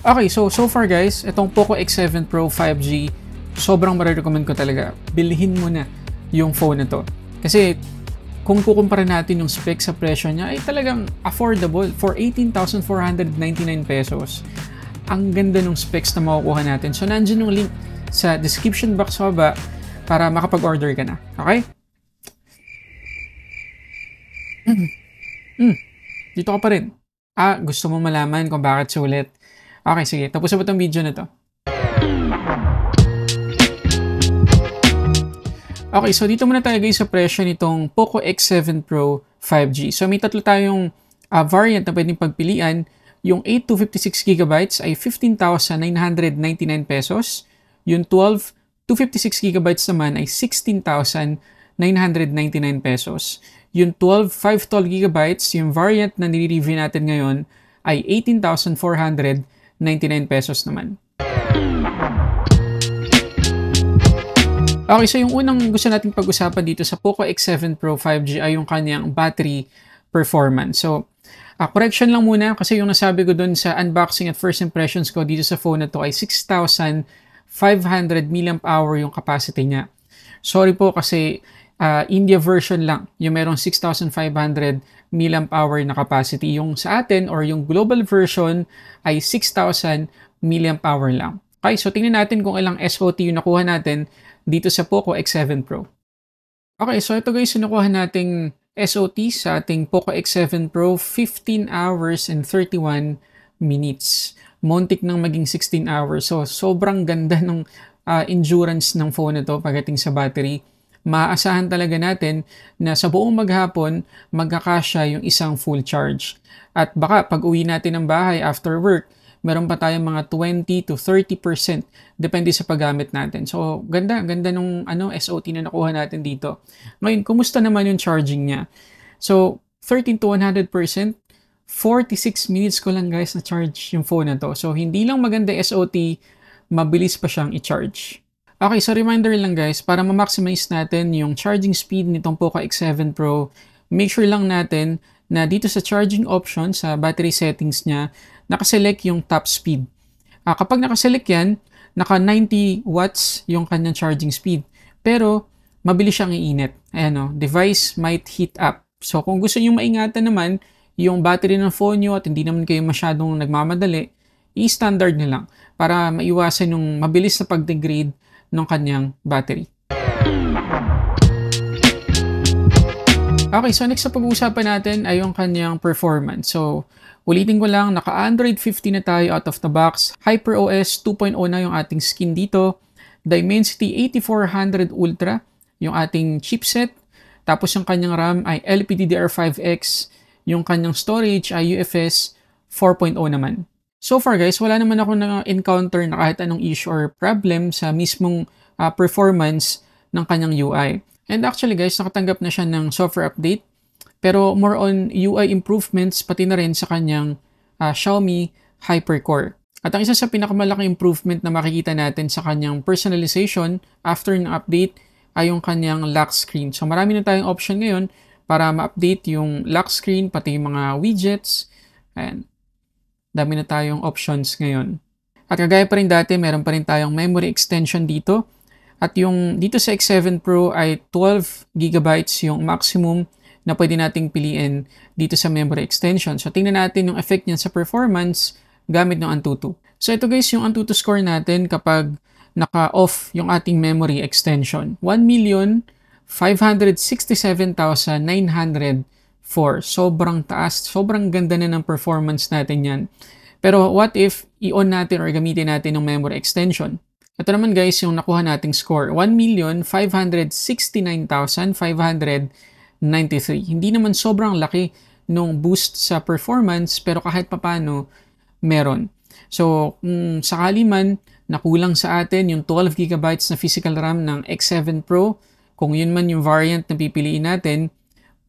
Okay, so far guys, itong Poco X7 Pro 5G, sobrang marirecommend ko talaga. Bilhin mo na yung phone na to. Kasi kung kukumpara natin yung spec sa presyo niya, ay talagang affordable for 18,499 pesos. Ang ganda ng specs na makukuha natin. So nandiyan yung link sa description box sa baba para makapag-order ka na. Okay? Dito ka pa rin. Gusto mo malaman kung bakit sulit. Okay, sige. Tapos na ba itong video na to? Okay, so dito muna tayo guys sa presyo nitong Poco X7 Pro 5G. So may tatlo tayong variant na pwedeng pagpilian. Yung 8 to 56GB ay 15,999 pesos. Yung 12 to 56GB naman ay 16,999 pesos. Yung 512GB, yung variant na nire-review natin ngayon, ay 18,499 pesos naman. Okay, so yung unang gusto nating pag-usapan dito sa Poco X7 Pro 5G ay yung kanyang battery performance. So, correction lang muna kasi yung nasabi ko dun sa unboxing at first impressions ko dito sa phone na to ay 6,500 mAh yung capacity niya. Sorry po kasi India version lang yung merong 6,500 mAh na capacity. Yung sa atin or yung global version ay 6,000 mAh lang. Okay, so tingnan natin kung ilang SOT yung nakuha natin dito sa Poco X7 Pro. Okay, so ito guys, nakuha nating SOT sa ating Poco X7 Pro, 15 hours and 31 minutes. Montik nang maging 16 hours. So, sobrang ganda ng endurance ng phone na to pagdating sa battery. Maaasahan talaga natin na sa buong maghapon, magkakasya yung isang full charge. At baka pag uwi natin ng bahay after work, meron pa tayong mga 20 to 30% depende sa paggamit natin. So, ganda nung SOT na nakuha natin dito. Ngayon, kumusta naman yung charging niya? So, 13 to 100%, 46 minutes ko lang guys na charge yung phone na to. So, hindi lang maganda SOT, mabilis pa siyang i-charge. Okay, so reminder lang guys, para ma-maximize natin yung charging speed nitong Poco X7 Pro, make sure lang natin na dito sa charging option, sa battery settings niya, nakaselect yung top speed. Kapag nakaselect yan, naka 90 watts yung kanyang charging speed. Pero, mabilis siyang iinit. Ayan, device might heat up. So, kung gusto nyo maingatan naman yung battery ng phone nyo at hindi naman kayo masyadong nagmamadali, i-standard na lang para maiwasan yung mabilis na pag-degrade ng kanyang battery. Okay, so next sa pag-uusapan natin ay yung kanyang performance. So, ulitin ko lang, naka-Android 15 na tayo out of the box. HyperOS 2.0 na yung ating skin dito. Dimensity 8400 Ultra, yung ating chipset. Tapos yung kanyang RAM ay LPDDR5X. Yung kanyang storage ay UFS 4.0 naman. So far guys, wala naman ako na-encounter na kahit anong issue or problem sa mismong performance ng kanyang UI. And actually guys, nakatanggap na siya ng software update. Pero more on UI improvements pati na rin sa kanyang Xiaomi HyperCore. At ang isa sa pinakamalaking improvement na makikita natin sa kanyang personalization after ng update ay yung kanyang lock screen. So marami na tayong option ngayon para ma-update yung lock screen pati yung mga widgets. Ayan. Dami na tayong options ngayon. At kagaya pa rin dati, meron pa rin tayong memory extension dito. At yung dito sa X7 Pro ay 12GB yung maximum na pwede nating piliin dito sa memory extension. So, tingnan natin yung effect niyan sa performance gamit ng Antutu. So, ito guys, yung Antutu score natin kapag naka-off yung ating memory extension. 1,567,904. Sobrang taas. Sobrang ganda na ng performance natin yan. Pero what if i-on natin or gamitin natin yung memory extension? Ito naman guys, yung nakuha nating score. 1,569,593. Hindi naman sobrang laki nung boost sa performance pero kahit papano meron. So, kung sakali man nakulang sa atin yung 12GB na physical RAM ng X7 Pro, kung yun man yung variant na pipiliin natin,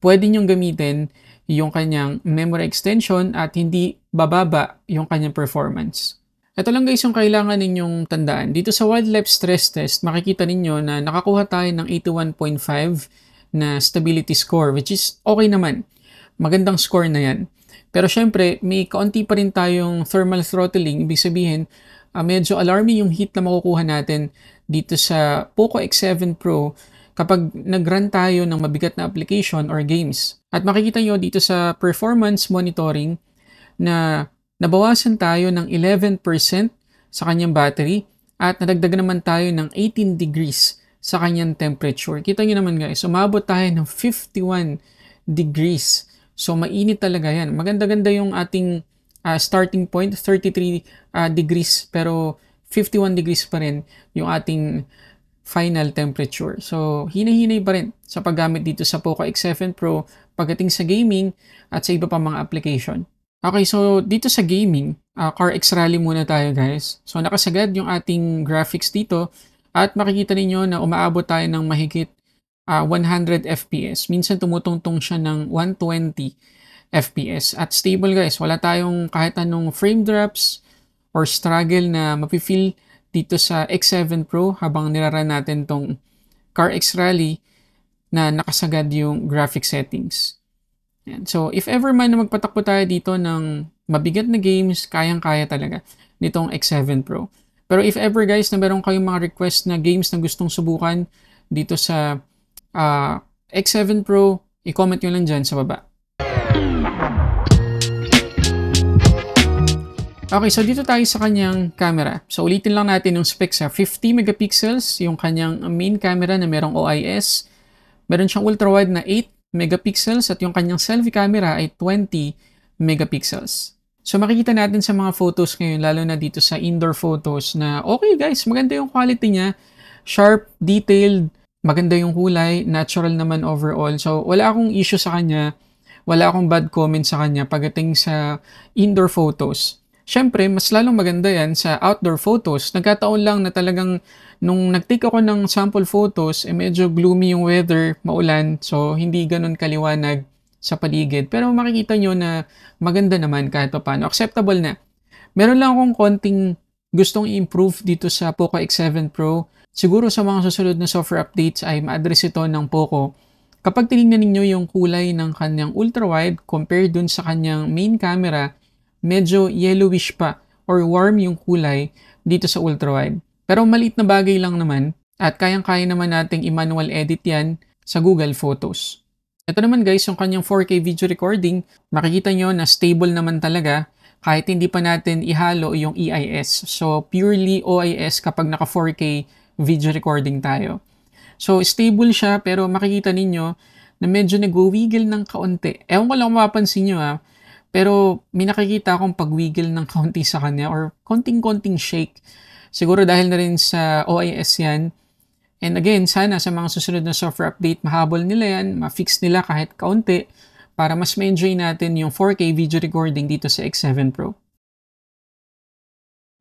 pwede nyong gamitin yung kanyang memory extension at hindi bababa yung kanyang performance. Ito lang guys yung kailangan ninyong tandaan. Dito sa wildlife stress test, makikita ninyo na nakakuha tayo ng 81.5 na stability score, which is okay naman. Magandang score na yan. Pero syempre, may kaunti pa rin tayong thermal throttling. Ibig sabihin, medyo alarming yung heat na makukuha natin dito sa Poco X7 Pro kapag nag-run tayo ng mabigat na application or games. At makikita nyo dito sa performance monitoring na nabawasan tayo ng 11% sa kanyang battery at nadagdagan naman tayo ng 18 degrees sa kanyang temperature. Kita nyo naman guys, umabot tayo ng 51 degrees. So mainit talaga yan. Maganda-ganda yung ating starting point, 33 degrees, pero 51 degrees pa rin yung ating final temperature. So hinay-hinay pa rin sa paggamit dito sa Poco X7 Pro pagdating sa gaming at sa iba pang mga application. Okay, so dito sa gaming, Car X Rally muna tayo guys. So nakasagad yung ating graphics dito at makikita ninyo na umaabot tayo ng mahigit 100 FPS. Minsan tumutungtong siya ng 120 FPS. At stable guys, wala tayong kahit anong frame drops or struggle na mapifeel dito sa X7 Pro habang niraran natin tong Car X Rally na nakasagad yung graphic settings. Yan. So, if ever man na magpatakbo tayo dito ng mabigat na games, kayang-kaya talaga nitong X7 Pro. Pero if ever guys na meron kayong mga request na games na gustong subukan dito sa X7 Pro, i-comment nyo lang dyan sa baba. Okay, so dito tayo sa kanyang camera. So, ulitin lang natin yung specs. 50 megapixels yung kanyang main camera na merong OIS. Meron siyang ultra-wide na 8 megapixels at yung kanyang selfie camera ay 20 megapixels. So makikita natin sa mga photos ngayon, lalo na dito sa indoor photos na okay guys, maganda yung quality niya. Sharp, detailed, maganda yung kulay, natural naman overall. So wala akong issue sa kanya, wala akong bad comment sa kanya pagdating sa indoor photos. Siyempre, mas lalong maganda yan sa outdoor photos. Nagkataon lang na talagang nung nag-take ako ng sample photos, medyo gloomy yung weather, maulan, so hindi ganun kaliwanag sa paligid. Pero makikita nyo na maganda naman kahit pa paano. Acceptable na. Meron lang akong konting gustong i-improve dito sa Poco X7 Pro. Siguro sa mga susunod na software updates ay ma-address ito ng Poco. Kapag tinignan ninyo yung kulay ng kanyang ultra-wide compared dun sa kanyang main camera, medyo yellowish pa or warm yung kulay dito sa ultra-wide. Pero maliit na bagay lang naman at kayang-kaya naman nating i-manual edit yan sa Google Photos. Ito naman guys, yung kanyang 4K video recording, makikita nyo na stable naman talaga kahit hindi pa natin ihalo yung EIS. So purely OIS kapag naka 4K video recording tayo. So stable siya pero makikita ninyo na medyo nag-wiggle ng kaunti. Ewan ko lang mapapansin nyo pero may nakikita akong pag-wiggle ng kaunti sa kanya or konting-konting shake. Siguro dahil na rin sa OIS yan. And again, sana sa mga susunod na software update, mahabol nila yan, ma-fix nila kahit kaunti para mas ma-enjoy natin yung 4K video recording dito sa X7 Pro.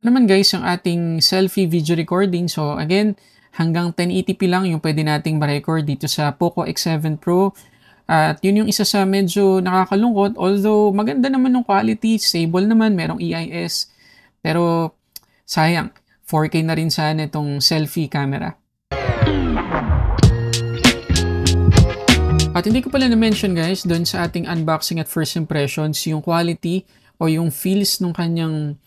Naman guys, yung ating selfie video recording. So again, hanggang 1080p lang yung pwede nating ma-record dito sa Poco X7 Pro. At yun yung isa sa medyo nakakalungkot. Although maganda naman yung quality, stable naman, merong EIS. Pero sayang, 4K na rin sana itong selfie camera. At hindi ko pala na-mention guys, doon sa ating unboxing at first impressions, yung quality o yung feels ng kanyang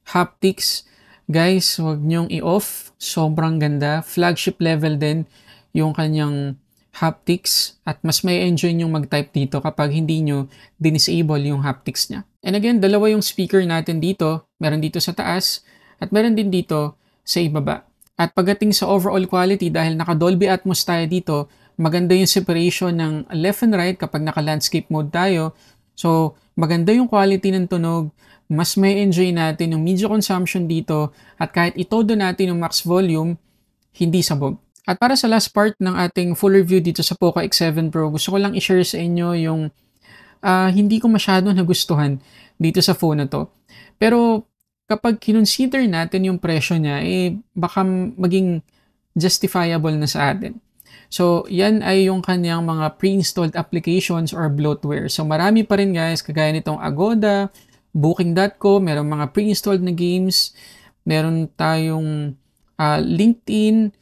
haptics. Guys, huwag nyong i-off. Sobrang ganda. Flagship level din yung kanyang haptics at mas may enjoy yung mag-type dito kapag hindi nyo disable yung haptics niya. And again, dalawa yung speaker natin dito. Meron dito sa taas at meron din dito sa ibaba. At pagdating sa overall quality, dahil naka Dolby Atmos tayo dito, maganda yung separation ng left and right kapag naka landscape mode tayo. So, maganda yung quality ng tunog. Mas may enjoy natin yung media consumption dito at kahit itodo natin yung max volume, hindi sabog. At para sa last part ng ating full review dito sa Poco X7 Pro, gusto ko lang i-share sa inyo yung hindi ko masyado nagustuhan dito sa phone na to. Pero kapag kinonsider natin yung presyo niya, baka maging justifiable na sa atin. So, yan ay yung kanyang mga pre-installed applications or bloatware. So, marami pa rin guys, kagaya nitong Agoda, Booking.com, merong mga pre-installed na games, meron tayong LinkedIn,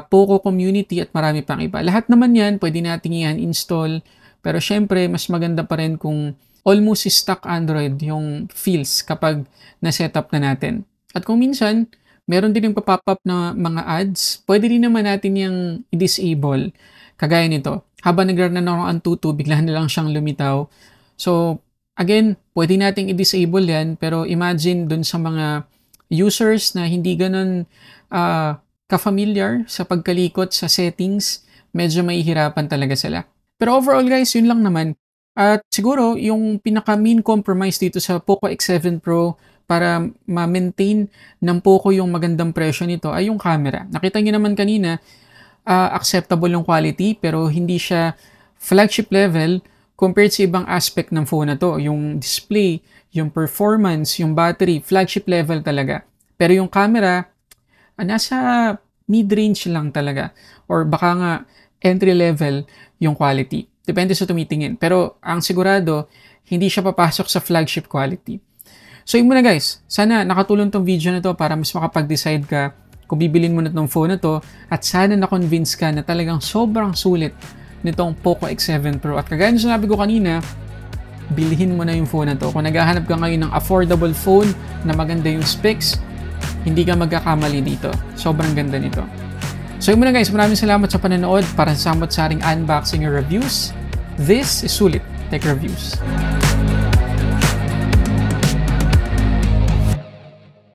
Poco Community at marami pang iba. Lahat naman yan, pwede natin i-install, Pero syempre, mas maganda pa rin kung almost stock Android yung feels kapag na-setup na natin. At kung minsan, meron din yung pop up na mga ads, pwede din naman natin yung i-disable. Kagaya nito, habang nag-run na ako ang tutu, bigla na lang siyang lumitaw. So, again, pwede nating i-disable yan, pero imagine dun sa mga users na hindi ganun ka-familiar sa pagkalikot sa settings, medyo mahihirapan talaga sila. Pero overall guys, yun lang naman. At siguro, yung pinaka-main compromise dito sa Poco X7 Pro para ma-maintain ng Poco yung magandang presyo nito ay yung camera. Nakita nyo naman kanina, acceptable yung quality pero hindi siya flagship level compared sa ibang aspect ng phone na to. Yung display, yung performance, yung battery, flagship level talaga. Pero yung camera, nasa mid-range lang talaga. Or baka nga entry level yung quality. Depende sa tumitingin. Pero ang sigurado, hindi siya papasok sa flagship quality. So yun muna guys. Sana nakatulong tong video na to para mas makapag-decide ka kung bibilin mo na tong phone na to. At sana na-convince ka na talagang sobrang sulit nitong Poco X7 Pro. At kagaya na sinabi ko kanina, bilhin mo na yung phone na to. Kung naghahanap ka ngayon ng affordable phone na maganda yung specs, hindi ka magkakamali dito. Sobrang ganda nito. So yun muna guys, maraming salamat sa panonood para sa samot-saring unboxing or reviews. This is Sulit Tech Reviews.